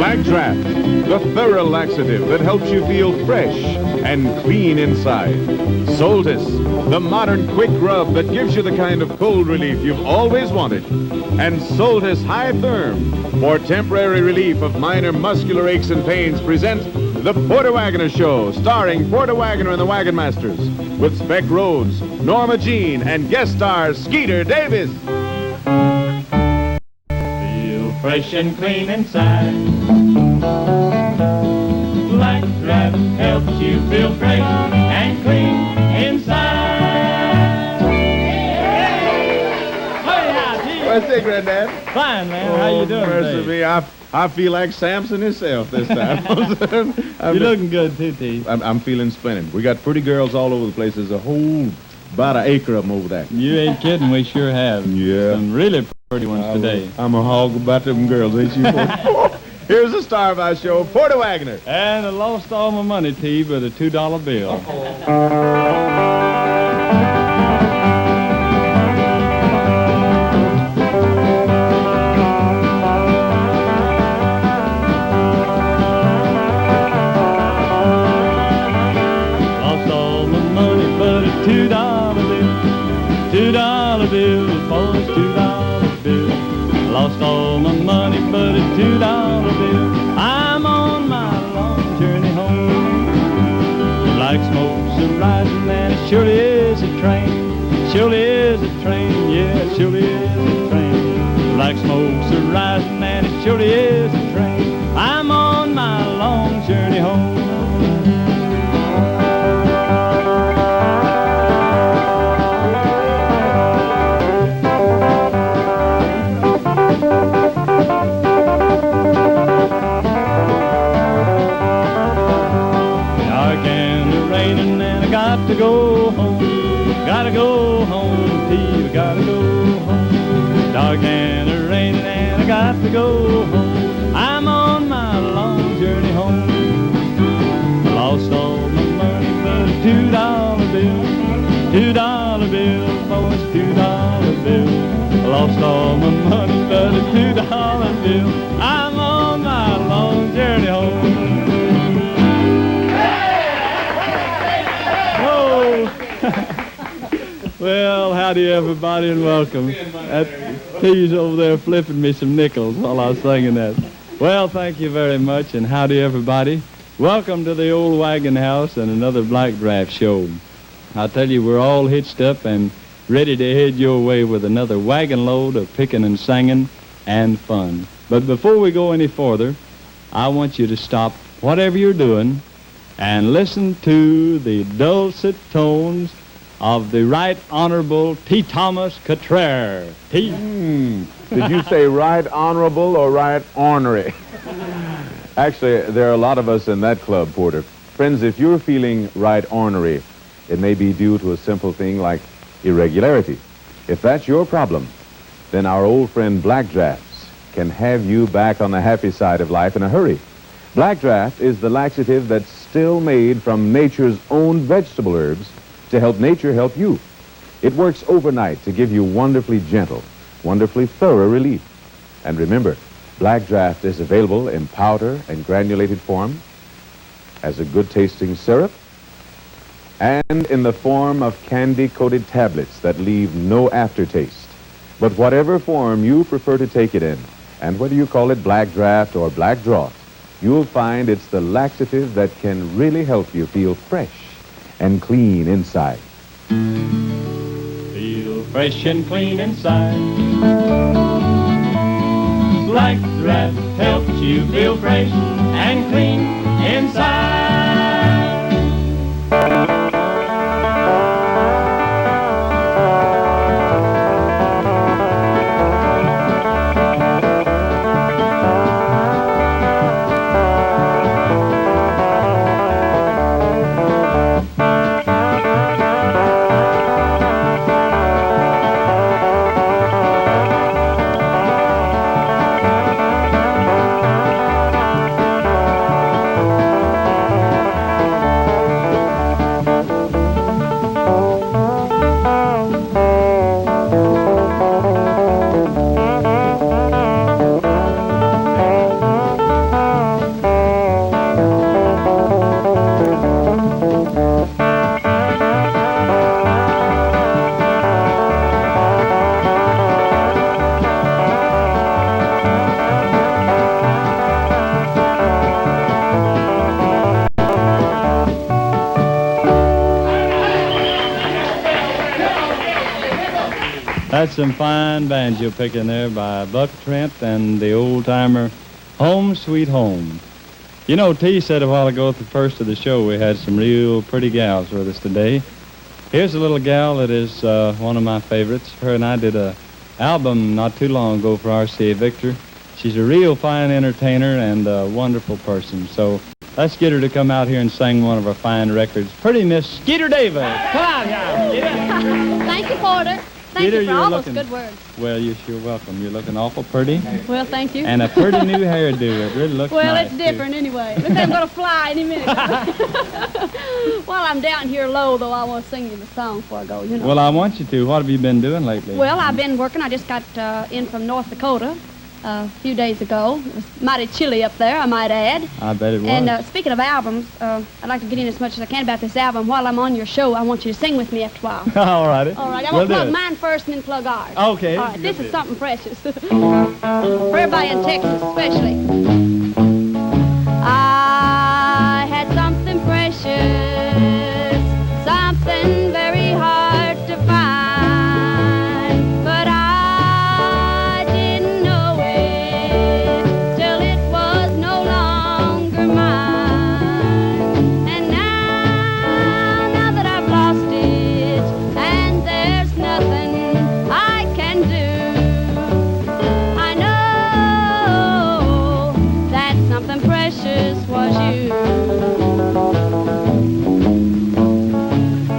Black Draft, the thorough laxative that helps you feel fresh and clean inside. Soltis, the modern quick rub that gives you the kind of cold relief you've always wanted. And Soltis High Therm, for temporary relief of minor muscular aches and pains, present The Porter Wagoner Show, starring Porter Wagoner and the Wagonmasters, with Speck, Rhodes, Norma Jean, and guest stars Skeeter Davis. Fresh and clean inside. Black Draft helps you feel fresh and clean inside. What's it, Granddad? Fine, man. How you doing Mercy today? me, I feel like Samson himself this time. You're looking good, too, T. I'm feeling splendid. We got pretty girls all over the place. There's a whole, about an acre of them over there. You ain't kidding. We sure have. Yeah. Some really pretty ones today. I'm a hog about them girls, ain't you? Here's the star of our show, Porter Wagoner. And I lost all my money, T, but a $2 bill. Lost all my money, but a $2 bill. $2 bill, boys, $2 bill. Lost all my money, but a $2 bill. I'm on my long journey home. Like smoke's a rising, and it surely is a train. Surely is a train, yeah, it surely is a train. Like smoke's a rising, and it surely is a train. I'm on my long journey home. Got to go home, gotta go home, T, I gotta go home. Dark and a raining and I got to go home. I'm on my long journey home. I lost all my money but a $2 bill. $2 bill, boys, $2 bill. I lost all my money but a $2 bill. I'm on my long journey home. Well, howdy everybody and welcome. That T's over there flipping me some nickels while I was singing that. Well, thank you very much and howdy everybody. Welcome to the old wagon house and another Black Draft show. I tell you, we're all hitched up and ready to head your way with another wagon load of picking and singing and fun. But before we go any further, I want you to stop whatever you're doing and listen to the dulcet tones of the Right Honorable T. Thomas Cutrer. T. Did you say right honorable or right ornery? Actually, there are a lot of us in that club, Porter. Friends, if you're feeling right ornery, it may be due to a simple thing like irregularity. If that's your problem, then our old friend Black Drafts can have you back on the happy side of life in a hurry. Black Draft is the laxative that's still made from nature's own vegetable herbs to help nature help you. It works overnight to give you wonderfully gentle, wonderfully thorough relief. And remember, Black Draft is available in powder and granulated form, as a good-tasting syrup, and in the form of candy-coated tablets that leave no aftertaste. But whatever form you prefer to take it in, and whether you call it Black Draft or Black Draught, you'll find it's the laxative that can really help you feel fresh and clean inside. Feel fresh and clean inside. Black Draft helps you feel fresh and clean inside. That's some fine banjo picking there by Buck Trent and the old-timer Home Sweet Home. You know, T said a while ago at the first of the show we had some real pretty gals with us today. Here's a little gal that is one of my favorites. Her and I did a album not too long ago for RCA Victor. She's a real fine entertainer and a wonderful person. So let's get her to come out here and sing one of our fine records. Pretty Miss Skeeter Davis. Come on, y'all. Thank you, Porter. Thank Skeeter, you for you're all looking, those good words. Well, you're sure welcome. You're looking awful pretty. Well, thank you. And a pretty new hairdo. It really looks well, nice. It's different anyway. Looks like I'm going to fly any minute. While I'm down here low, though, I want to sing you the song before I go, you know. Well, I want you to. What have you been doing lately? Well, I've been working. I just got in from North Dakota a few days ago. It was mighty chilly up there, I might add. I bet it was. And speaking of albums, I'd like to get in as much as I can about this album. While I'm on your show, I want you to sing with me after a while. All righty. All right, I'm going to plug mine first and then plug ours. Okay. All right, this is something precious. For everybody in Texas especially. I had something precious, something very hard to find, but I didn't know it till it was no longer mine. And now that I've lost it, and there's nothing I can do, I know that something precious was you.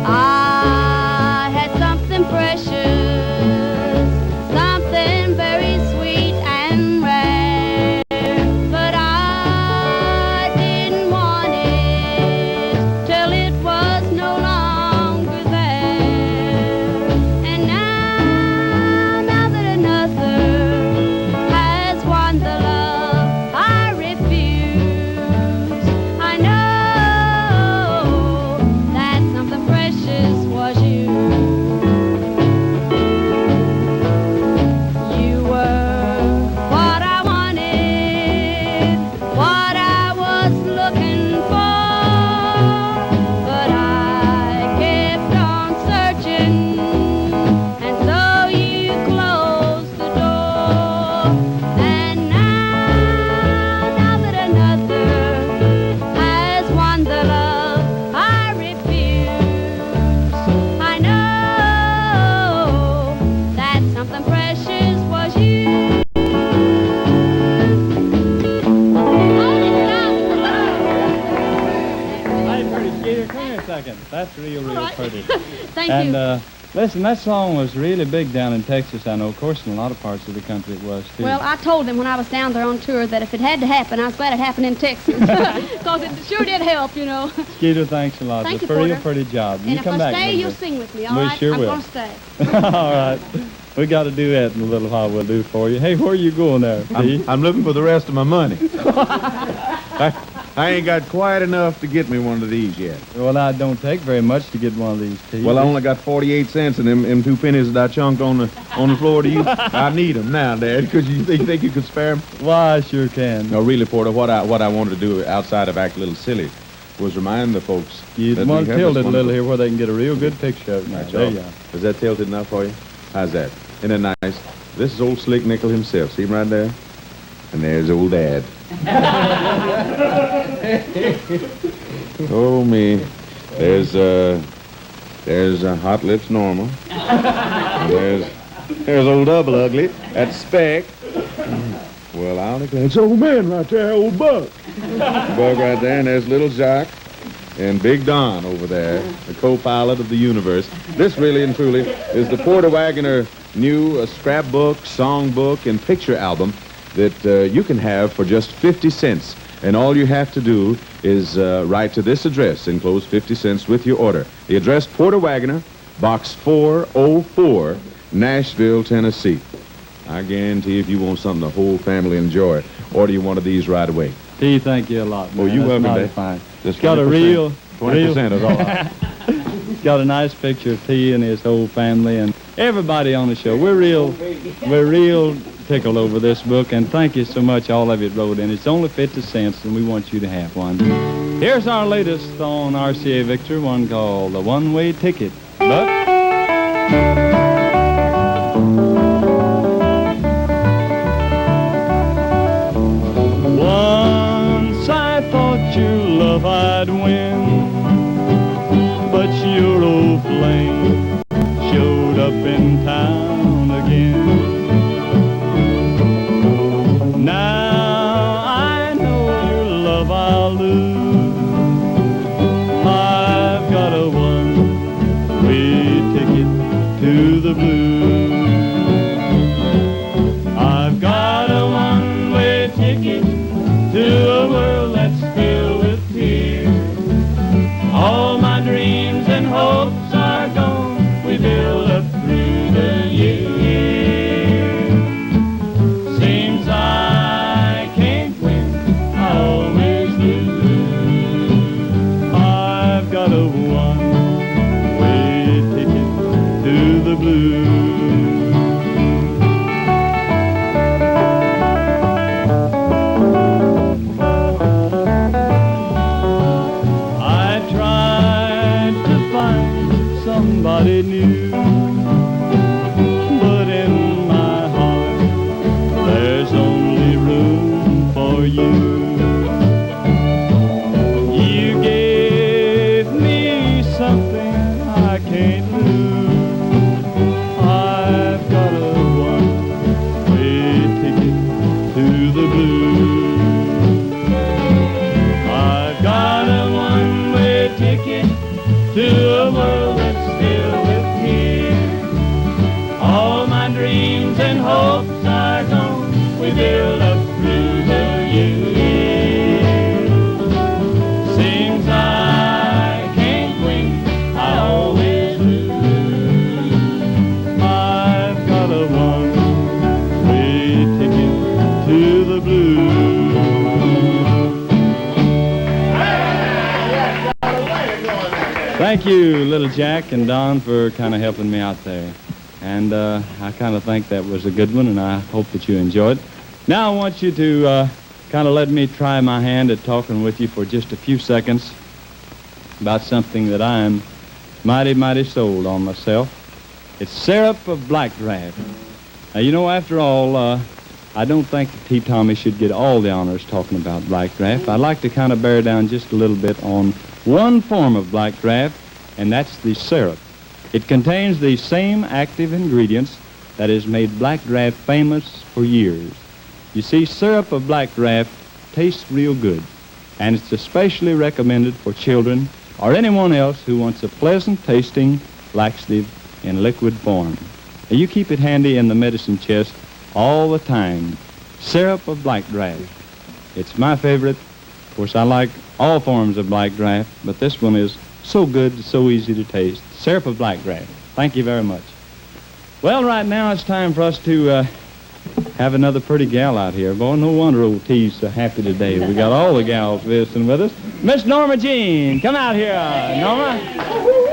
I had something precious, something very sweet and rare, but I didn't want it till it was no longer there. And now that another has won the love I refuse, I know that something precious was you. You were what I wanted, what I was looking for, but I kept on searching, and so you closed the door. And now that another has won the love I refuse, I know that something precious was you. Hey, pretty Skeeter, come here a second. That's real All right. pretty. Thank And you. listen, that song was really big down in Texas, I know. Of course, in a lot of parts of the country it was, too. Well, I told them when I was down there on tour that if it had to happen, I was glad it happened in Texas. Because it sure did help, you know. Skeeter, thanks a lot. Thank It's you, a real Porter. pretty job. And You if come I back stay, a you'll little sing with me, all We right? sure I'm will. going to stay. bit. All right. We got to do that in a little while. We'll do for you. Hey, where are you going there, T? I'm looking for the rest of my money. I ain't got quite enough to get me one of these yet. Well, I don't take very much to get one of these, T. Well, I only got 48 cents in them 2 pennies that I chunked on the floor to you. I need them now, Dad. Could you think you could spare them? Why, I sure can. No, really, Porter. What I wanted to do outside of act a little silly was remind the folks. You that want we to have tilt this it a little wonderful- here where they can get a real good picture of it. Now. That's There all. you are. Is that tilted enough for you? How's that? Isn't it nice? This is old Slick Nickel himself. See him right there? And there's old Dad. Oh, me. There's Hot Lips Norma. And there's old Double Ugly. That's Speck. Well, I'll declare. It's old man right there, old Buck. Buck right there, and there's little Jock. And Big Don over there, the co-pilot of the universe. This really and truly is the Porter Wagoner new scrapbook, songbook, and picture album that you can have for just 50 cents. And all you have to do is write to this address, enclose 50 cents with your order. The address, Porter Wagoner, Box 404, Nashville, Tennessee. I guarantee if you want something the whole family enjoy, order you one of these right away. T, thank you a lot. Oh, man. you That's welcome, mighty Dad. fine. Just Got a 20%. real 20% is all right. Got a nice picture of T and his whole family and everybody on the show. We're real tickled over this book, and thank you so much, all of you that wrote in. It's only 50 cents, and we want you to have one. Here's our latest on RCA Victor, one called The One-Way Ticket. But love I'd win, but your old flame showed up in town again. Now I know your love I'll lose. I've got a one-way ticket to the blues. I've got a one-way ticket to a world that's filled with tears. All my dreams and hopes are gone, we build up through the years. Seems I can't win, I always lose. I've got a one-way ticket to the blues. Somebody new, but in my heart there's only room for you. You gave me something I can't lose. I've got a one-way ticket to the blues. I've got a one-way ticket to a world that's filled with tears. All my dreams and hopes are gone, we build up through the years. Seems I can't win, I always lose. I've got a one-way ticket to the blues. Thank you, Little Jack and Don, for kind of helping me out there. And I kind of think that was a good one, and I hope that you enjoyed. Now I want you to kind of let me try my hand at talking with you for just a few seconds about something that I am mighty, mighty sold on myself. It's syrup of blackdraft. Now, you know, after all, I don't think that T. Tommy should get all the honors talking about blackdraft. I'd like to kind of bear down just a little bit on one form of blackdraft, and that's the syrup. It contains the same active ingredients that has made blackdraft famous for years. You see, syrup of blackdraft tastes real good, and it's especially recommended for children or anyone else who wants a pleasant-tasting laxative in liquid form. Now, you keep it handy in the medicine chest all the time. Syrup of blackdraft. It's my favorite. Of course, I like all forms of blackdraft, but this one is so good, so easy to taste. Syrup of blackdraft. Thank you very much. Well, right now it's time for us to have another pretty gal out here. Boy, no wonder old T's so happy today. We got all the gals visiting with us. Miss Norma Jean, come out here. Norma,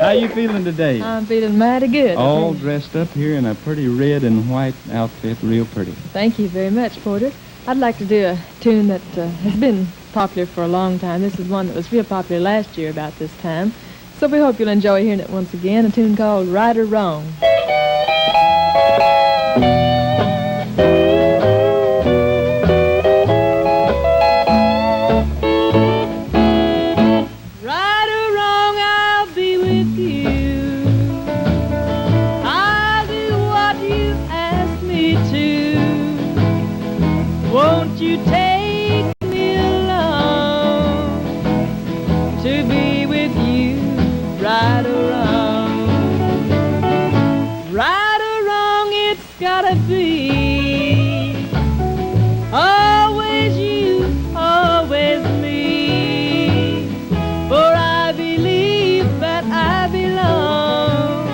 how you feeling today? I'm feeling mighty good. All dressed up here in a pretty red and white outfit, real pretty. Thank you very much, Porter. I'd like to do a tune that has been popular for a long time. This is one that was real popular last year about this time. So we hope you'll enjoy hearing it once again, a tune called Right or Wrong. Right or wrong, I'll be with you. I'll do what you ask me to. Won't you take me along to be with you? Right or wrong, right or wrong, it's gotta be always you, always me. For I believe that I belong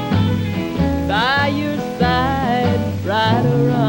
by your side, right or wrong.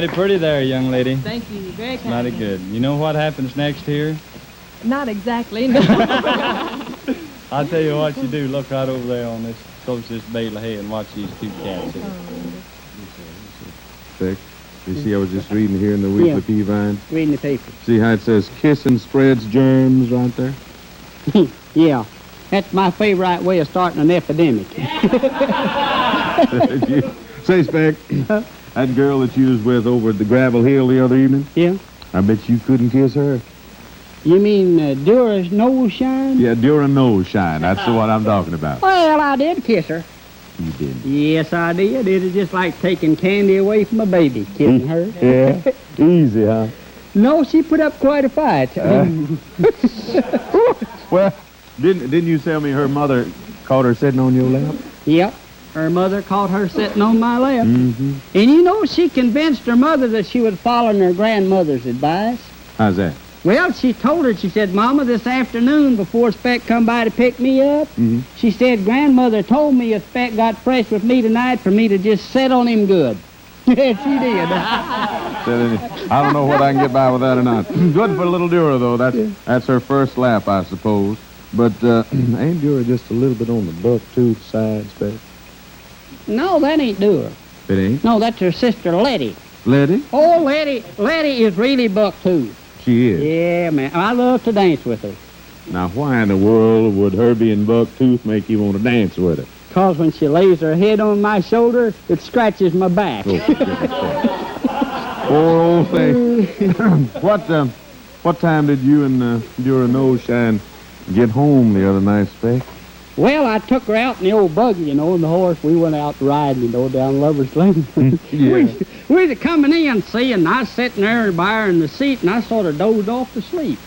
mighty pretty there, young lady. Thank you. Very kind. Mighty good. You know what happens next here? Not exactly, no. I'll tell you what you do. Look right over there on this closest bale of hay and watch these two cats. Speck, you see, I was just reading here in the Weekly Peavine. Reading the paper. See how it says kissing spreads germs right there? Yeah. That's my favorite way of starting an epidemic. Say, Speck, that girl that you was with over at the gravel hill the other evening, Yeah? I bet you couldn't kiss her. You mean Dura's nose shine? Yeah, during nose shine. That's the one I'm talking about. Well, I did kiss her. You did. Yes, I did. It was just like taking candy away from a baby, kissing her. Yeah. Easy, huh? No, she put up quite a fight. Well, didn't you tell me her mother caught her sitting on your lap? Yep. Her mother caught her sitting on my lap. Mm-hmm. And you know, she convinced her mother that she was following her grandmother's advice. How's that? Well, she told her, she said, Mama, this afternoon before Speck come by to pick me up, she said, Grandmother told me if Speck got fresh with me tonight for me to just sit on him good. Yes, she did. I don't know whether I can get by with that or not. Good for little Dura, though. That's her first lap, I suppose. But ain't Dura just a little bit on the buck-tooth side, Speck? No, that ain't Dura. It ain't? No, that's her sister, Letty. Letty? Oh, Letty is really buck-tooth. She is. Yeah, man. I love to dance with her. Now, why in the world would her being buck-tooth make you want to dance with her? 'Cause when she lays her head on my shoulder, it scratches my back. Oh, poor old thing. What time did you and Dura Nose Shine get home the other night, Speck? Well, I took her out in the old buggy, you know, and the horse. We went out riding, you know, down Lover's Lane. Yeah. We was coming in, see, and I was sitting there by her in the seat, and I sort of dozed off to sleep.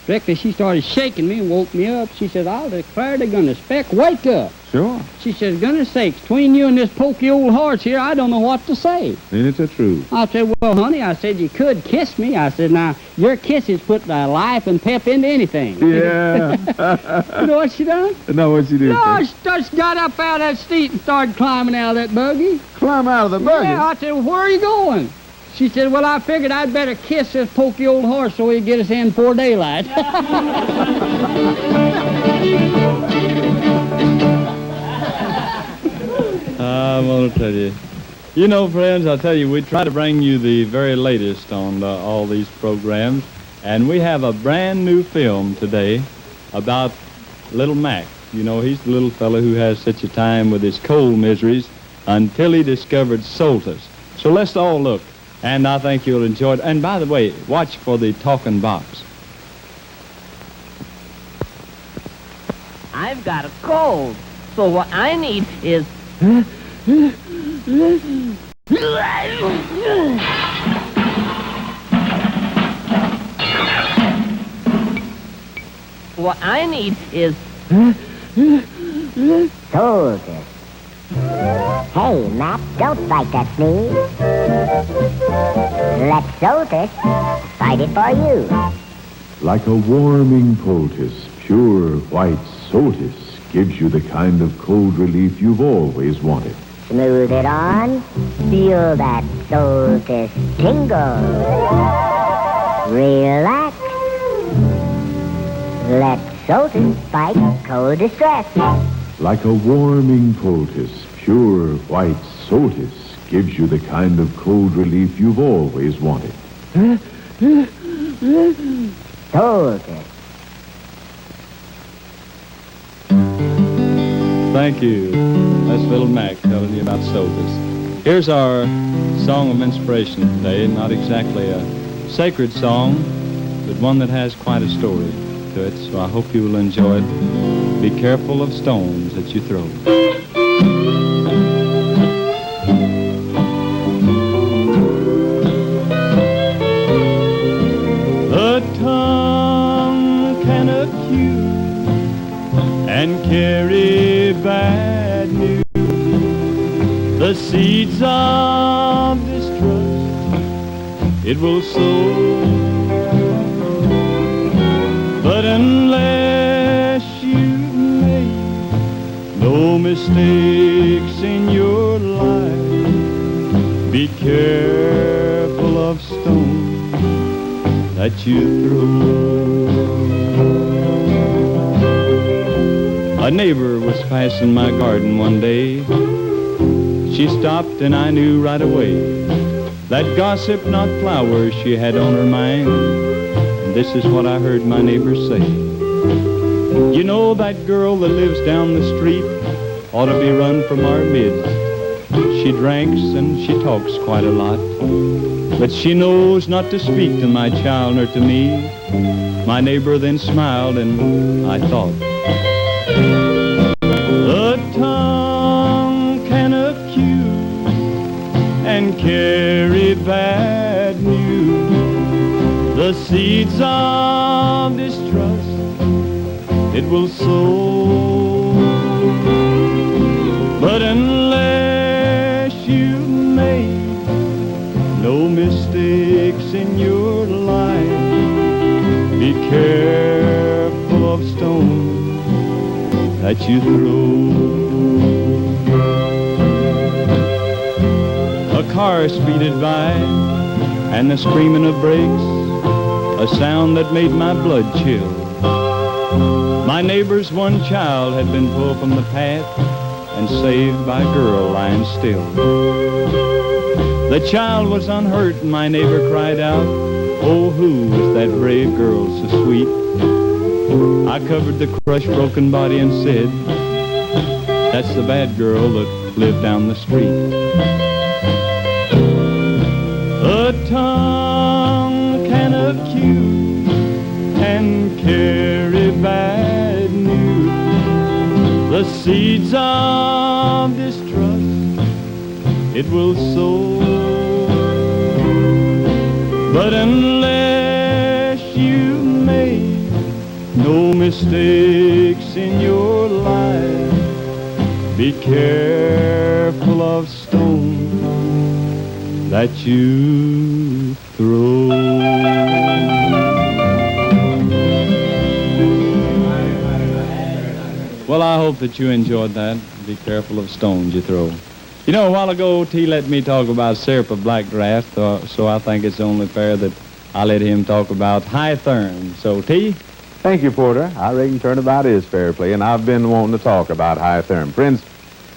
Directly she started shaking me and woke me up. She said, I'll declare to goodness, Speck, wake up. Sure. She says, goodness sakes, between you and this pokey old horse here, I don't know what to say. Ain't it the truth? I said, well, honey, I said, you could kiss me. I said, now, your kisses put life and pep into anything. Yeah. You know what she done? No, what you do? No, she just got up out of that seat and started climbing out of that buggy. Climb out of the buggy? Yeah, I said, well, where are you going? She said, well, I figured I'd better kiss this pokey old horse so he'd get us in before daylight. I'm going to tell you. You know, friends, I'll tell you, we try to bring you the very latest on all these programs, and we have a brand new film today about Little Mac. You know, he's the little fellow who has such a time with his coal miseries until he discovered Soltis. So let's all look, and I think you'll enjoy it. And by the way, watch for the talking box. I've got a cold, so what I need is... What I need is... Soldiers. Hey, Mac, don't fight that please. Let Soldiers fight it for you. Like a warming poultice, pure white Soltis gives you the kind of cold relief you've always wanted. Smooth it on. Feel that Solstice tingle. Relax. Let Solstice fight cold distress. Like a warming poultice, pure white Soltis gives you the kind of cold relief you've always wanted. Solstice. Thank you. That's Little Mac telling you about Soltis. Here's our song of inspiration today. Not exactly a sacred song, but one that has quite a story to it, so I hope you will enjoy it. Be careful of stones that you throw. The tongue can accuse and carry bad news. The seeds of distrust it will sow. But unless you've made no mistakes in your life, Be careful of stones that you throw. A neighbor was passing my garden one day. She stopped and I knew right away that gossip, not flowers, she had on her mind. And this is what I heard my neighbor say. You know that girl that lives down the street ought to be run from our midst. She drinks and she talks quite a lot, but she knows not to speak to my child nor to me. My neighbor then smiled and I thought, the tongue can accuse and carry bad news. The seeds of distrust it will sow. But unless you make no mistakes in your life, be careful of stones that you throw. A car speeded by and the screaming of brakes, a sound that made my blood chill. My neighbor's one child had been pulled from the path and saved by a girl lying still. The child was unhurt and my neighbor cried out, oh, who was that brave girl so sweet? I covered the crushed, broken body and said, that's the bad girl that lived down the street. A tongue can accuse and carry bad news. The seeds of distrust it will sow. But unless you make no mistakes in your life, be careful of stones that you throw. Well, I hope that you enjoyed that. Be careful of stones you throw. You know, a while ago, T let me talk about syrup of black draft, so I think it's only fair that I let him talk about high therm. So, T? Thank you, Porter. I reckon turnabout is fair play, and I've been wanting to talk about high therm. Friends,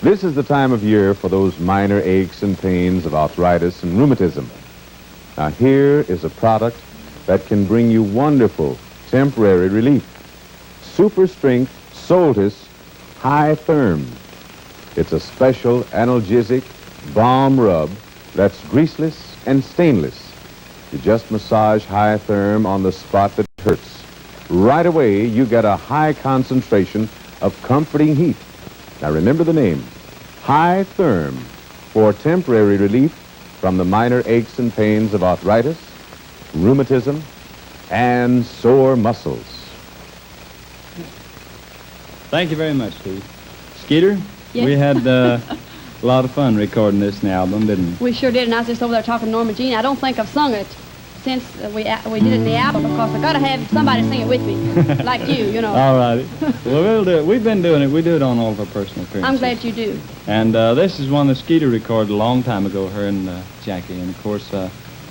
this is the time of year for those minor aches and pains of arthritis and rheumatism. Now, here is a product that can bring you wonderful temporary relief. Super Strength Soltis High Therm. It's a special analgesic balm rub that's greaseless and stainless. You just massage High Therm on the spot that hurts. Right away, you get a high concentration of comforting heat. Now remember the name, High Therm, for temporary relief from the minor aches and pains of arthritis, rheumatism, and sore muscles. Thank you very much, Steve. Skeeter, Yes. we had a lot of fun recording this album, didn't we? We sure did, and I was just over there talking to Norma Jean. I don't think I've sung it since we did it in the album because I got to have somebody sing it with me, like you know. All righty. Well, we'll do it. We've been doing it. We do it on all of our personal appearances. I'm glad you do. And this is one that Skeeter recorded a long time ago, her and Jackie. And, of course,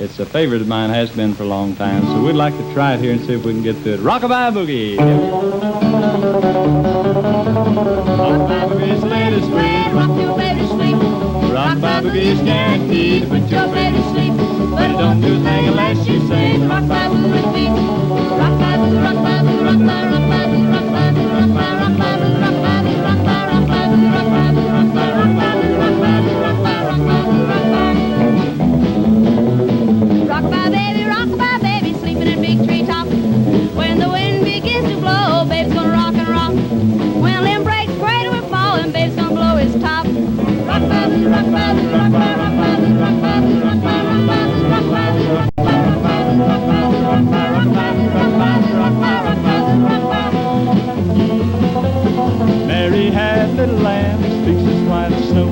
it's a favorite of mine, has been for a long time. So we'd like to try it here and see if we can get through it. Rockabye Boogie. Rockabye Boogie's latest way. Rock your baby to sleep. Rockabye Boogie's guaranteed to put your baby to sleep. But it don't do a thing unless you say Rockabye Boogie with me. Rockabye Boogie, Rockabye Boogie, Rockabye, Rockabye Boogie, Rockabye Boogie, Rockabye, Rockabye Boogie, Rockabye Boogie, Rockabye, Rockabye Boogie, Rockabye Boogie, Rockabye, Rockabye Boogie, Rockabye Boogie, Rockabye, Rockabye Boogie, Rockabye. Rockabye baby, rockabye baby, sleeping in big treetop. When the wind begins to blow, baby's gonna rock and rock. When limb breaks, cradle will fall, and baby's gonna blow his top. Rockabye boogie, rockabye boogie, rockabye, rockabye boogie, rockabye boogie, rockabye, rockabye boogie, rockabye boogie, rockabye, rockabye boogie, rockabye, rockabye, rockabye boogie, rockabye, rockabye, rockabye boogie. Mary had little lambs, fixed as white as snow.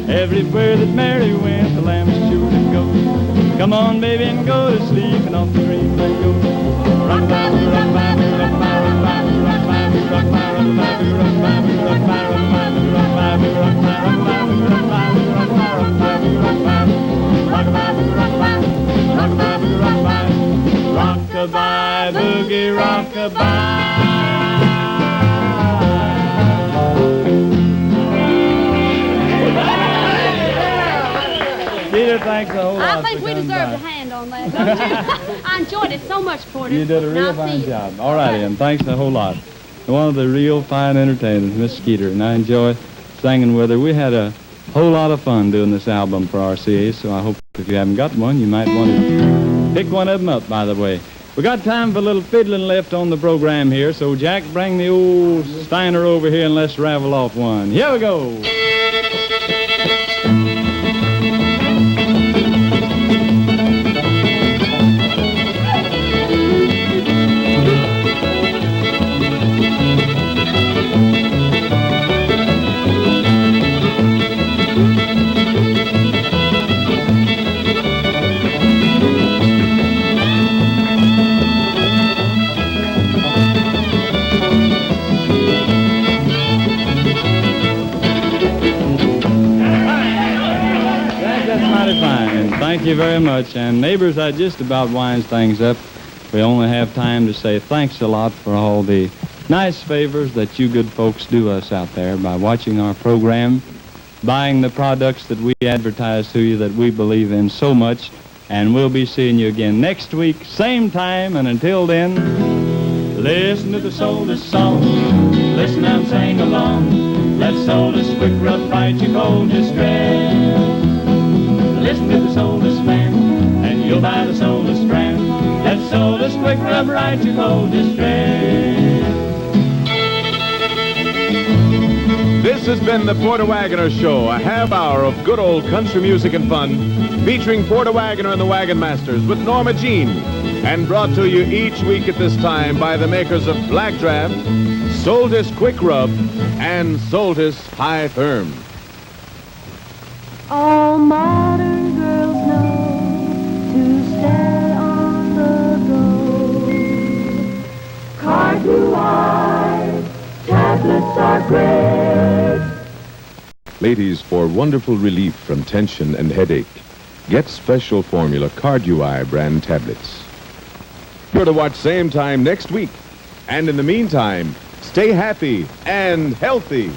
Everywhere that Mary went, the lambs sure did go. Come on, baby, and go to sleep, and off the dream they go. Rockabye boogie, rockabye boogie, rockabye, rockabye boogie, rockabye boogie, rockabye, rockabye boogie, rockabye boogie, rockabye, rockabye boogie, rockabye boogie, rockabye, rockabye boogie, rockabye, rockabye boogie, rockabye, rockabye boogie, rockabye. Rock-a-bye, boogie, rock-a-bye. Rock-a-bye, boogie, rock-a-bye. Rock-a-bye, boogie, rock-a-bye. Skeeter, thanks a whole lot. I think we deserved a hand on that, don't you? I enjoyed it so much, Porter. You did a real fine job. All righty, and thanks a whole lot. One of the real fine entertainers, Miss Skeeter, and I enjoy singing with her. We had a whole lot of fun doing this album for RCA, so I hope if you haven't got one, you might want to pick one of them up, by the way. We got time for a little fiddling left on the program here, so Jack, bring the old Steiner over here and let's ravel off one. Here we go. Fine. Thank you very much. And neighbors, that just about winds things up. We only have time to say thanks a lot for all the nice favors that you good folks do us out there by watching our program, buying the products that we advertise to you that we believe in so much. And we'll be seeing you again next week, same time. And until then, listen to the Soulless song. Listen and sing along. Let Soulless quick rub fight your cold distress. Listen to the Soulless man, and you'll buy the Soulless brand. That Soulless quick rub right your cold distress. This has been the Porter Wagoner Show, a half hour of good old country music and fun, featuring Porter Wagoner and the Wagonmasters with Norma Jean, and brought to you each week at this time by the makers of Black Draft, Soltis Quick Rub, and Soltis High Firm. All modern girls know to stay on the go. Cartoon eyes, tablets are great. Ladies, for wonderful relief from tension and headache, get special formula Card-UI brand tablets. Sure to watch same time next week. And in the meantime, stay happy and healthy.